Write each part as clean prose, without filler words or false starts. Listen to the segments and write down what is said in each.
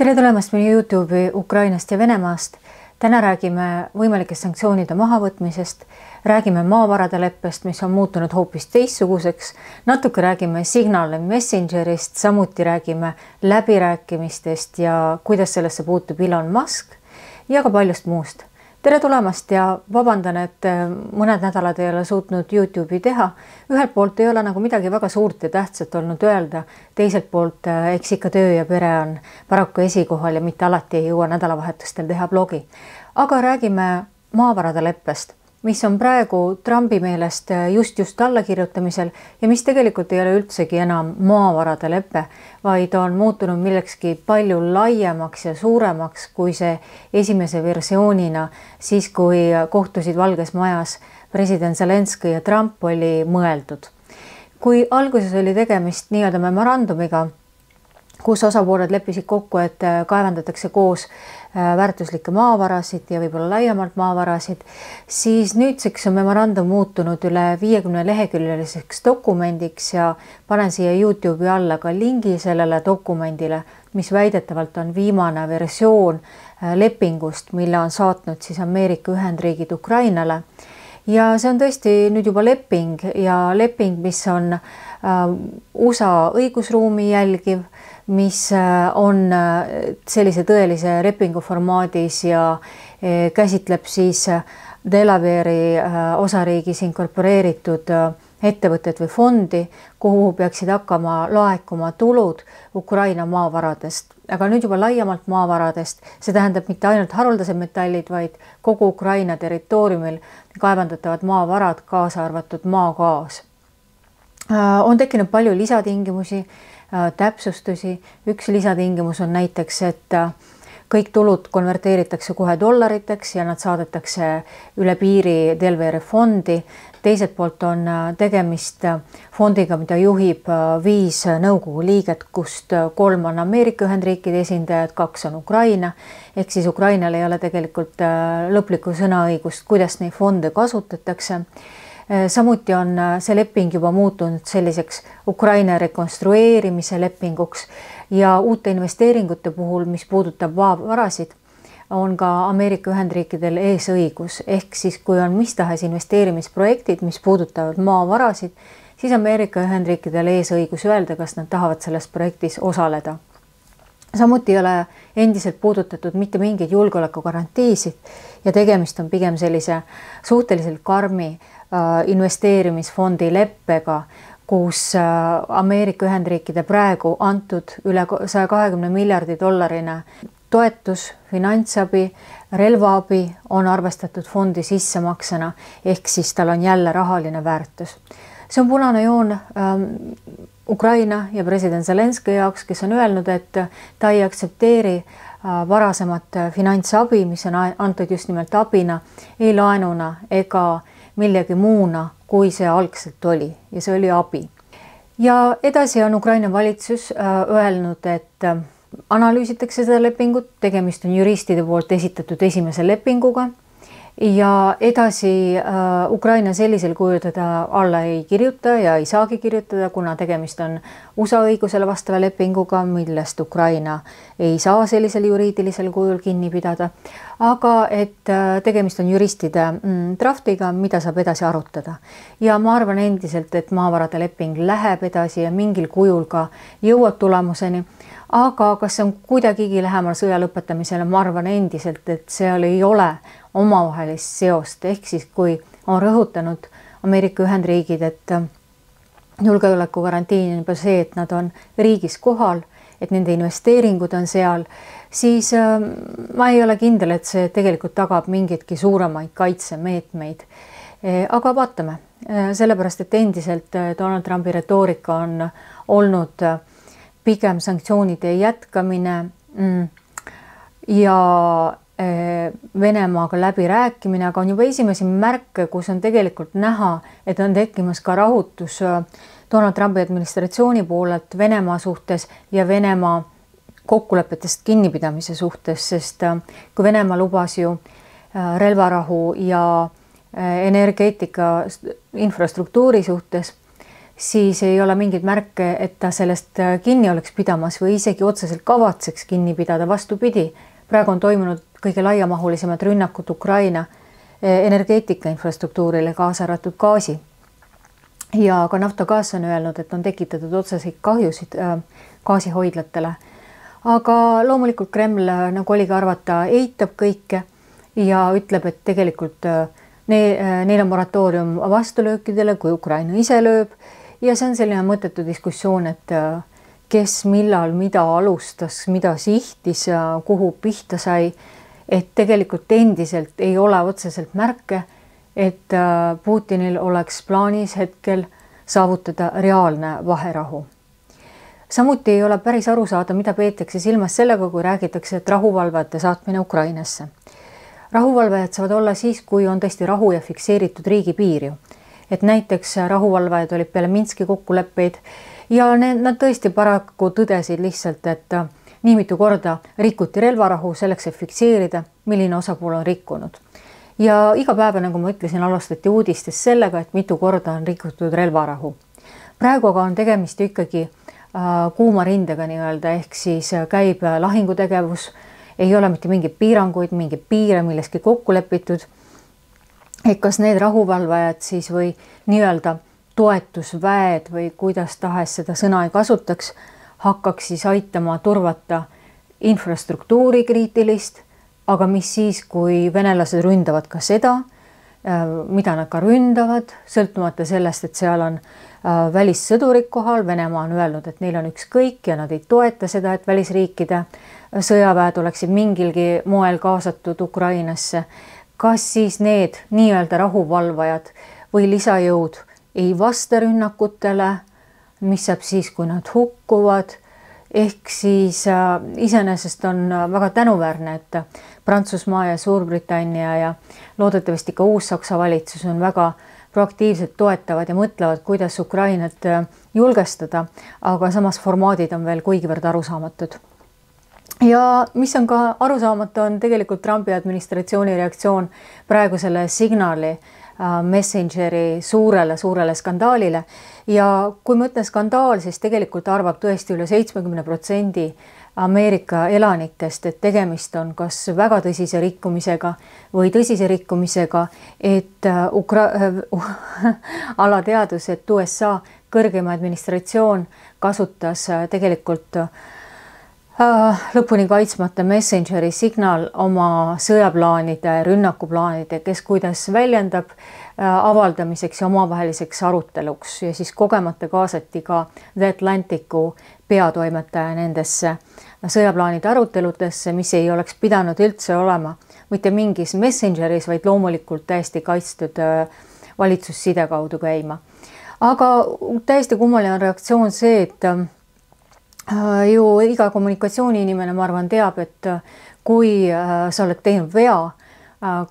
Tere tulemast meie YouTube'i Ukrainast ja Venemaast. Täna räägime võimalikest sanktsioonide mahavõtmisest, räägime maavarade leppest, mis on muutunud hoopis teistsuguseks, natuke räägime Signal Messengerist, samuti räägime läbirääkimistest ja kuidas sellesse puutub Elon Musk ja ka paljust muust. Tere tulemast ja vabandan, et mõned nädalad ei ole suutnud YouTube'i teha. Ühelt poolt ei ole nagu midagi väga suurt ja tähtsat olnud öelda. Teiselt poolt eks ikka töö ja pere on paraku esikohal ja mitte alati ei jõua nädalavahetustel teha blogi. Aga räägime maavarade leppest, mis on praegu Trumpi meelest just allakirjutamisel ja mis tegelikult ei ole üldsegi enam maavarade leppe, vaid on muutunud millekski palju laiemaks ja suuremaks kui see esimese versioonina, siis kui kohtusid Valges Majas president Zelenskõi ja Trump oli mõeldud. Kui alguses oli tegemist nii-öelda memorandumiga, kus osapooled leppisid kokku, et kaevandatakse koos väärtuslikke maavarasid ja võib-olla laiemalt maavarasid, siis nüüdseks on memorandum muutunud üle 50 leheküljeliseks dokumendiks ja panen siia YouTube'i alla ka lingi sellele dokumendile, mis väidetavalt on viimane versioon lepingust, mille on saatnud siis Ameerika Ühendriigid Ukrainale. Ja see on tõesti nüüd juba leping ja leping, mis on USA õigusruumi jälgiv, mis on sellise tõelise lepingu formaadis ja käsitleb siis Delaware'i osariigis inkorporeeritud ettevõtet või fondi, kuhu peaksid hakkama laekuma tulud Ukraina maavaradest. Aga nüüd juba laiemalt maavaradest, see tähendab mitte ainult haruldased metallid, vaid kogu Ukraina territooriumil kaevandatavad maavarad, kaasa arvatud maagaas. On tekkinud palju lisatingimusi, täpsustusi. Üks lisatingimus on näiteks, et kõik tulud konverteeritakse kohe dollariteks ja nad saadetakse üle piiri Delaware fondi. Teiselt poolt on tegemist fondiga, mida juhib 5 nõukogu liiget, kust 3 on Ameerika Ühendriikide esindajad, 2 on Ukraina. Ehk siis Ukrainal ei ole tegelikult lõplikku sõnaõigust, kuidas neid fonde kasutatakse. Samuti on see leping juba muutunud selliseks Ukraina rekonstrueerimise lepinguks ja uute investeeringute puhul, mis puudutab maavarasid, on ka Ameerika Ühendriikidel eesõigus. Ehk siis kui on mis tahes investeerimisprojektid, mis puudutavad maavarasid, siis Ameerika Ühendriikidel eesõigus öelda, kas nad tahavad selles projektis osaleda. Samuti ei ole endiselt puudutatud mitte mingeid julgeolekugarantiisid ja tegemist on pigem sellise suhteliselt karmi investeerimisfondi leppega, kus Ameerika Ühendriikide praegu antud üle 120 miljardi dollarine toetus, finantsabi, relvaabi on arvestatud fondi sissemaksena, ehk siis tal on jälle rahaline väärtus. See on punane joon Ukraina ja president Zelenskõi jaoks, kes on öelnud, et ta ei aktsepteeri varasemat finantsabi, mis on antud just nimelt abina, ei laenuna ega millegi muuna, kui see algselt oli ja see oli abi. Ja edasi on Ukraina valitsus öelnud, et analüüsitakse seda lepingut, tegemist on juristide poolt esitatud esimese lepinguga ja edasi Ukraina sellisel kujul teda alla ei kirjuta ja ei saagi kirjutada, kuna tegemist on USA õigusele vastava lepinguga, millest Ukraina ei saa sellisel juriidilisel kujul kinni pidada, aga et tegemist on juristide draftiga, mida saab edasi arutada. Ja ma arvan endiselt, et maavarade leping läheb edasi ja mingil kujul ka jõuab tulemuseni, aga kas see on kuidagigi lähemal sõja lõpetamisele, ma arvan endiselt, et seal ei ole omavahelist seost, ehk siis kui on rõhutanud Ameerika Ühendriigid, et julgeolekugarantiin on juba see, et nad on riigis kohal, et nende investeeringud on seal, siis ma ei ole kindel, et see tegelikult tagab mingitki suuremaid kaitsemeetmeid. Aga vaatame, sellepärast, et endiselt Donald Trumpi retoorika on olnud pigem sanktsioonide jätkamine ja Venemaaga läbi rääkimine, aga on juba esimesi märke, kus on tegelikult näha, et on tekkimas ka rahutus Donald Trumpi administratsiooni poolelt Venemaa suhtes ja Venemaa kokkulepetest kinnipidamise suhtes, sest kui Venemaa lubas ju relvarahu ja energeetika infrastruktuuri suhtes, siis ei ole mingeid märke, et ta sellest kinni oleks pidamas või isegi otseselt kavatseks kinni pidada. Vastupidi, praegu on toimunud kõige laiamahulisemad rünnakud Ukraina energeetika infrastruktuurile, kaasa arvatud gaasi. Ja ka Naftogaz on öelnud, et on tekitatud otseseid kahjusid gaasihoidlatele. Aga loomulikult Kreml, nagu oligi arvata, eitab kõike ja ütleb, et tegelikult neil on moratoorium vastulöökidele, kui Ukraina ise lööb. Ja see on selline mõttetu diskussioon, et kes millal mida alustas, mida sihtis, kuhu pihta sai. Et tegelikult endiselt ei ole otseselt märke, et Putinil oleks plaanis hetkel saavutada reaalne vaherahu. Samuti ei ole päris aru saada, mida peetakse silmas sellega, kui räägitakse, et rahuvalvajate saatmine Ukrainasse. Rahuvalvajad saavad olla siis, kui on tõesti rahu ja fikseeritud riigipiirju. Et näiteks rahuvalvajad olid peale Minski kokkuleppeid ja nad tõesti paraku tõdesid lihtsalt, et nii mitu korda rikuti relvarahu selleks, et fikseerida, milline osapool on rikkunud. Ja iga päeva, nagu ma ütlesin, alustati uudistes sellega, et mitu korda on rikutud relvarahu. Praegu aga on tegemist ikkagi kuuma rindega nii-öelda, ehk siis käib lahingutegevus, ei ole mitte mingeid piiranguid, mingeid piire milleski kokku lepitud. Et kas need rahuvalvajad siis või nii-öelda toetusväed või kuidas tahes seda sõna ei kasutaks, hakkaks siis aitama turvata infrastruktuuri kriitilist, aga mis siis, kui venelased ründavad ka seda, mida nad ka ründavad, sõltumata sellest, et seal on välissõdurid kohal. Venemaa on öelnud, et neil on ükskõik ja nad ei toeta seda, et välisriikide sõjaväed oleksid mingilgi moel kaasatud Ukrainasse. Kas siis need nii-öelda rahuvalvajad või lisajõud ei vasta rünnakutele, mis saab siis, kui nad hukkuvad. Ehk siis iseenesest on väga tänuväärne, et Prantsusmaa ja Suurbritannia ja loodetavasti ka Uus-Saksa valitsus on väga proaktiivselt toetavad ja mõtlevad, kuidas Ukrainat julgestada, aga samas formaadid on veel kuigivõrd arusaamatud. Ja mis on ka arusaamatu, on tegelikult Trumpi administratsiooni reaktsioon praegusele Signali Messengeri suurele skandaalile. Ja kui ma ütlen skandaal, siis tegelikult arvab tõesti üle 70% Ameerika elanikest, et tegemist on kas väga tõsise rikkumisega või tõsise rikkumisega, et alateadus, et USA kõrgema administratsioon kasutas tegelikult lõpuni kaitsmata Messengeri Signal oma sõjaplaanide, rünnakuplaanide, kes kuidas väljendab, avaldamiseks ja omavaheliseks aruteluks ja siis kogemata kaasati ka The Atlanticu peatoimetaja nendesse sõjaplaanide aruteludesse, mis ei oleks pidanud üldse olema mitte mingis Messengeris, vaid loomulikult täiesti kaitstud valitsusside kaudu käima. Aga täiesti kummaline on reaktsioon see, et ju iga kommunikatsiooniinimene, ma arvan, teab, et kui sa oled teinud vea,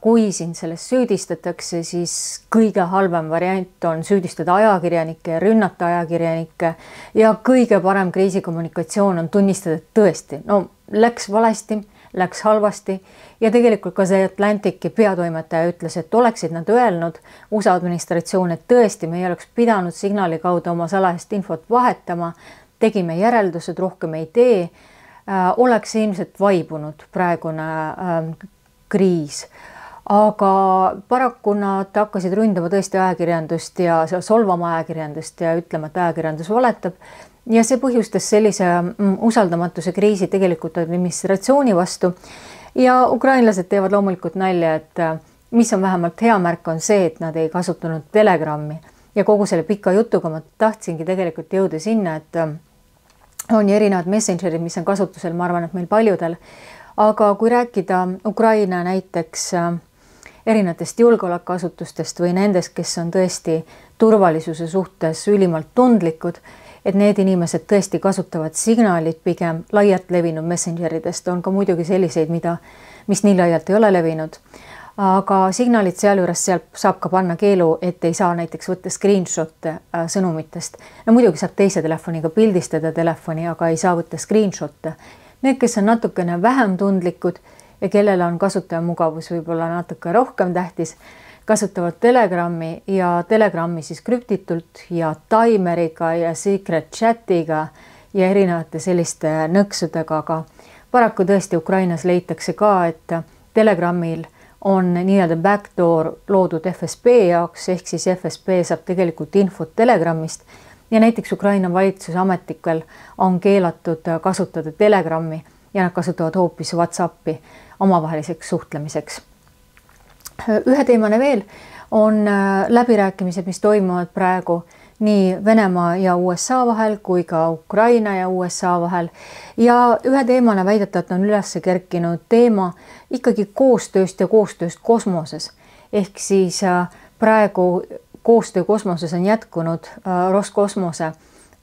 kui sind sellest süüdistatakse, siis kõige halvem variant on süüdistada ajakirjanikke ja rünnata ajakirjanikke ja kõige parem kriisikommunikatsioon on tunnistada, et tõesti, no läks valesti, läks halvasti ja tegelikult ka see Atlantici peatoimetaja ütles, et oleksid nad öelnud USA administratsioon, et tõesti me ei oleks pidanud Signali kaudu oma salajast infot vahetama, tegime järeldused, rohkem ei tee, oleks ilmselt vaibunud praegune kriis. Aga paraku nad hakkasid ründama tõesti ajakirjandust ja solvama ajakirjandust ja ütlema, et ajakirjandus valetab. Ja see põhjustas sellise usaldamatuse kriisi tegelikult administratsiooni vastu. Ja ukrainlased teevad loomulikult nalja, et mis on vähemalt hea märk on see, et nad ei kasutanud Telegrammi. Ja kogu selle pika jutuga ma tahtsingi tegelikult jõuda sinna, et on ju erinevad messengerid, mis on kasutusel, ma arvan, et meil paljudel. Aga kui rääkida Ukraina näiteks erinevatest julgeolekuasutustest või nendest, kes on tõesti turvalisuse suhtes ülimalt tundlikud, et need inimesed tõesti kasutavad Signalit pigem laialt levinud messengeridest, on ka muidugi selliseid, mis nii laialt ei ole levinud. Aga Signalit sealjuures seal saab ka panna keelu, et ei saa näiteks võtta screenshot'e sõnumitest. No muidugi saab teise telefoniga pildistada telefoni, aga ei saa võtta screenshot'e. Need, kes on natukene vähem tundlikud ja kellel on kasutaja mugavus võib-olla natuke rohkem tähtis, kasutavad Telegrami ja Telegrami siis krüptitult ja taimeriga ja secret chatiga ja erinevate selliste nõksudega, aga paraku tõesti Ukrainas leitakse ka, et Telegramil on nii-öelda backdoor loodud FSB jaoks, ehk siis FSB saab tegelikult infot Telegramist ja näiteks Ukraina valitsuse ametnikel on keelatud kasutada Telegrami ja nad kasutavad hoopis WhatsAppi omavaheliseks suhtlemiseks. Ühe teemane veel on läbirääkimised, mis toimuvad praegu nii Venemaa ja USA vahel kui ka Ukraina ja USA vahel. Ja ühe teemana väidetavalt on üles kerkinud teema ikkagi koostööst ja koostööst kosmoses. Ehk siis praegu koostöö kosmoses on jätkunud Roskosmose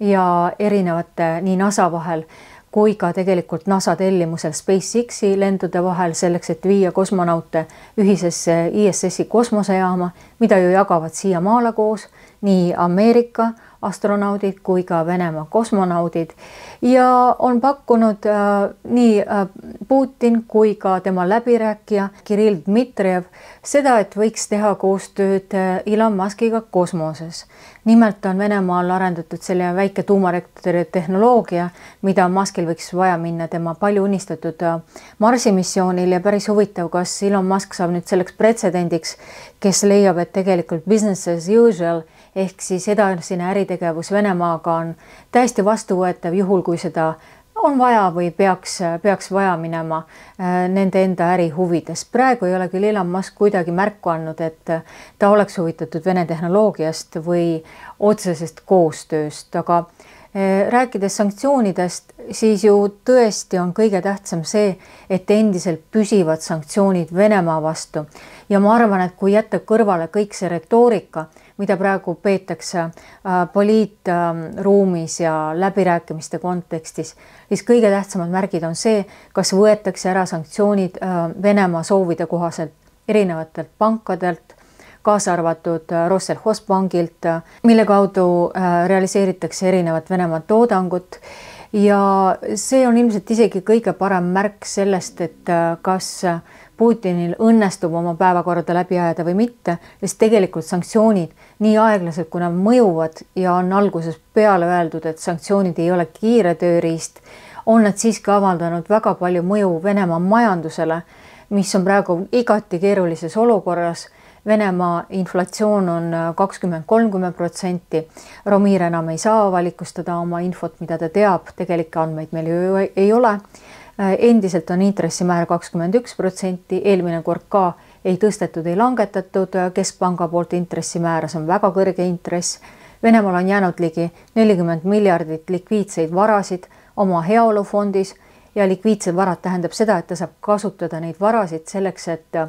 ja erinevate nii NASA vahel kui ka tegelikult NASA tellimusel SpaceXi lendude vahel selleks, et viia kosmonaute ühisesse ISS-i kosmosejaama, mida ju jagavad siiamaale koos nii Ameerika astronaudid kui ka Venemaa kosmonaudid ja on pakkunud nii Putin kui ka tema läbirääkija Kirill Dmitrijev seda, et võiks teha koostööd Elon Muskiga kosmoses. Nimelt on Venemaal arendatud selline väike tuumareaktori tehnoloogia, mida Muskil võiks vaja minna tema palju unistatud Marsi missioonil ja päris huvitav, kas Elon Musk saab nüüd selleks pretsedendiks, kes leiab, et tegelikult business as usual ehk siis edasine äritegevus Venemaaga on täiesti vastuvõetav juhul, kui seda on vaja või peaks vaja minema nende enda äri huvides. Praegu ei ole küll Elon Musk kuidagi märku andnud, et ta oleks huvitatud Vene tehnoloogiast või otsesest koostööst, aga rääkides sanktsioonidest, siis ju tõesti on kõige tähtsam see, et endiselt püsivad sanktsioonid Venemaa vastu. Ja ma arvan, et kui jätta kõrvale kõik see retoorika, mida praegu peetakse poliitruumis ja läbirääkimiste kontekstis, siis kõige tähtsamad märgid on see, kas võetakse ära sanktsioonid Venemaa soovide kohaselt erinevatelt pankadelt, kaasa arvatud Roselhozbankilt, mille kaudu realiseeritakse erinevat Venemaa toodangut ja see on ilmselt isegi kõige parem märk sellest, et kas Putinil õnnestub oma päevakorda läbi ajada või mitte, sest tegelikult sanktsioonid nii aeglaselt, kui nad mõjuvad ja on alguses peale öeldud, et sanktsioonid ei ole kiire tööriist, on nad siiski avaldanud väga palju mõju Venemaa majandusele, mis on praegu igati keerulises olukorras. Venemaa inflatsioon on 20–30%. Romir enam ei saa avalikustada oma infot, mida ta teab, tegelikke andmeid meil ju ei ole. Endiselt on intressimäär 21%, eelmine kord ka ei tõstetud, ei langetatud keskpanga poolt intressimäära, see on väga kõrge intress. Venemaal on jäänud ligi 40 miljardit likviidseid varasid oma heaolufondis ja likviidsed varad tähendab seda, et ta saab kasutada neid varasid selleks, et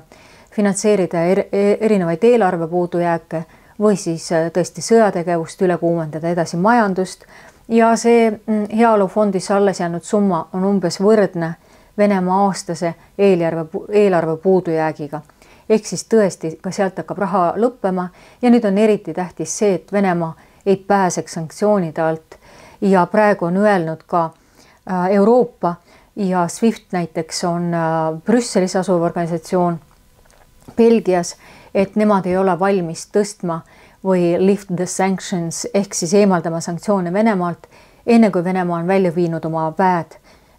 finantseerida erinevaid eelarve puudujääke või siis tõesti sõjategevust, üle kuumendada edasi majandust. Ja see heaolufondis alles jäänud summa on umbes võrdne Venemaa aastase eelarve puudujäägiga. Ehk siis tõesti ka sealt hakkab raha lõppema ja nüüd on eriti tähtis see, et Venemaa ei pääseks sanktsioonide alt. Ja praegu on öelnud ka Euroopa ja SWIFT näiteks on Brüsselis asuv organisatsioon Belgias, et nemad ei ole valmis tõstma või lift the sanctions ehk siis eemaldama sanktsioone Venemaalt, enne kui Venemaa on välja viinud oma väed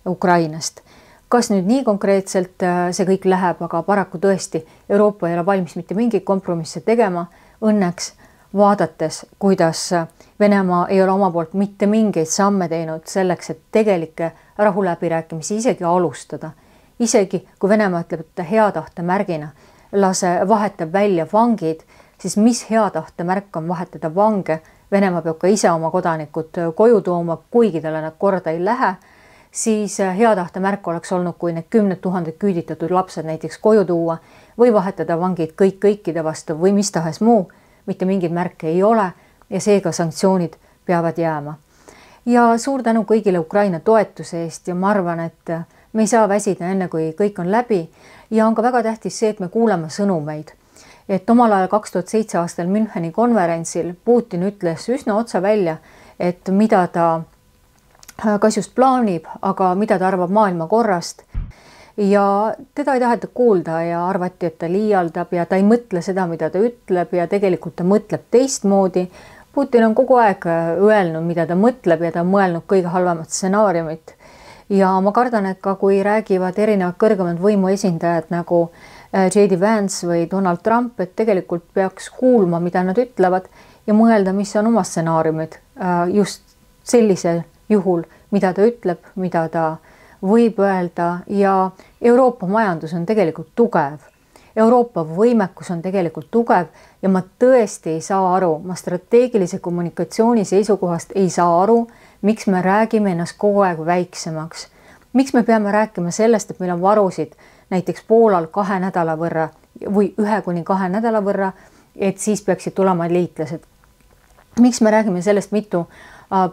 Ukrainast. Kas nüüd nii konkreetselt see kõik läheb, aga paraku tõesti Euroopa ei ole valmis mitte mingeid kompromisse tegema. Õnneks vaadates, kuidas Venemaa ei ole oma poolt mitte mingeid samme teinud selleks, et tegelikke rahuläbirääkimisi isegi alustada. Isegi kui Venemaa ütleb, et hea tahte märgina vahetab välja vangid, siis mis hea tahte märk on vahetada vange. Venemaa peab ka ise oma kodanikud koju tooma, kuigi talle nad korda ei lähe, siis hea tahte märk oleks olnud, kui need 10 000 küüditatud lapsed näiteks koju tuua või vahetada vangid kõikide vastu või mis tahes muu. Mitte mingid märke ei ole ja seega sanktsioonid peavad jääma. Ja suur tänu kõigile Ukraina toetuse eest ja ma arvan, et me ei saa väsida enne, kui kõik on läbi ja on ka väga tähtis see, et me kuuleme sõnumeid. Et omal ajal 2007 aastal Müncheni konverentsil Putin ütles üsna otsa välja, et mida ta kas just plaanib, aga mida ta arvab maailma korrast. ja teda ei taheta kuulda ja arvati, et ta liialdab ja ta ei mõtle seda, mida ta ütleb ja tegelikult ta mõtleb teistmoodi. Putin on kogu aeg öelnud, mida ta mõtleb ja ta on mõelnud kõige halvemat stsenaariumit. Ja ma kardan, et ka kui räägivad erinevad kõrgemad võimuesindajad nagu J.D. Vance või Donald Trump, et tegelikult peaks kuulma, mida nad ütlevad ja mõelda, mis on oma stsenaariumid just sellisel juhul, mida ta ütleb, mida ta võib öelda ja Euroopa majandus on tegelikult tugev. Euroopa võimekus on tegelikult tugev ja ma tõesti ei saa aru, ma strateegilise kommunikatsiooni seisukohast ei saa aru, miks me räägime ennast kogu aeg väiksemaks. Miks me peame rääkima sellest, et meil on varusid näiteks Poolal 2 nädala võrra või 1 kuni 2 nädala võrra, et siis peaksid tulema liitlased. Miks me räägime sellest, mitu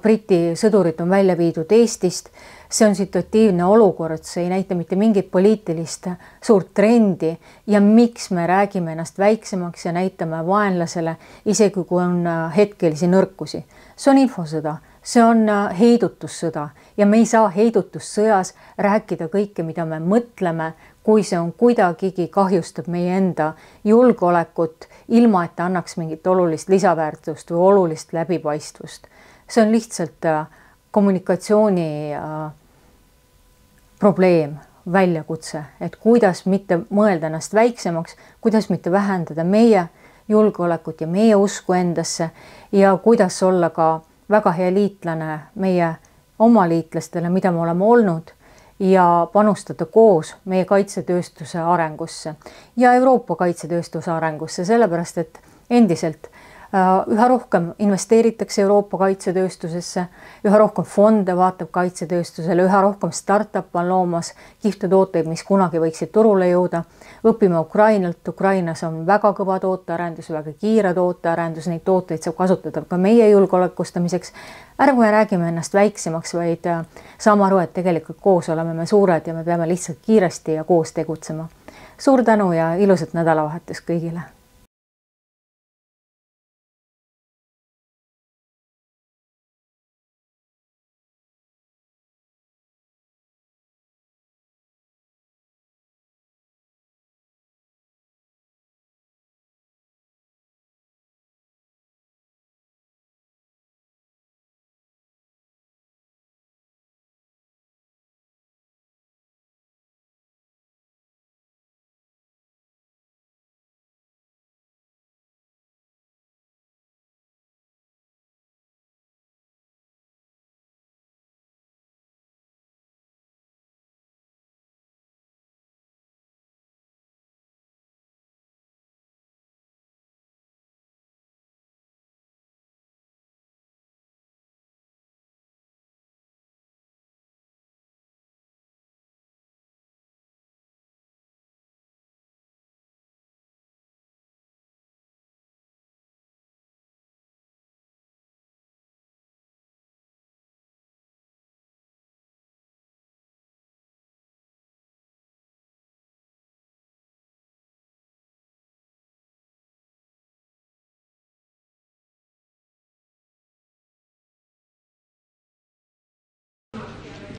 Briti sõdurit on välja viidud Eestist? See on situatiivne olukord, see ei näita mitte mingit poliitilist suurt trendi ja miks me räägime ennast väiksemaks ja näitame vaenlasele, isegi kui on hetkelisi nõrkusi. See on infosõda, see on heidutussõda ja me ei saa heidutussõjas rääkida kõike, mida me mõtleme, kui see on kuidagigi kahjustab meie enda julgeolekut, ilma et ta annaks mingit olulist lisaväärtust või olulist läbipaistvust. See on lihtsalt kommunikatsiooni probleem, väljakutse, et kuidas mitte mõelda ennast väiksemaks, kuidas mitte vähendada meie julgeolekut ja meie usku endasse ja kuidas olla ka väga hea liitlane meie oma liitlastele, mida me oleme olnud ja panustada koos meie kaitsetööstuse arengusse ja Euroopa kaitsetööstuse arengusse, sellepärast et endiselt üha rohkem investeeritakse Euroopa kaitsetööstusesse, üha rohkem fonde vaatab kaitsetööstusele, üha rohkem startup on loomas kihvte tooteid, mis kunagi võiksid turule jõuda. Õpime Ukrainalt, Ukrainas on väga kõva tootearendus, väga kiire tootearendus, neid tooteid saab kasutada ka meie julgeolekustamiseks. Ärme räägime ennast väiksemaks, vaid saame aru, et tegelikult koos oleme me suured ja me peame lihtsalt kiiresti ja koos tegutsema. Suur tänu ja ilusat nädalavahetust kõigile!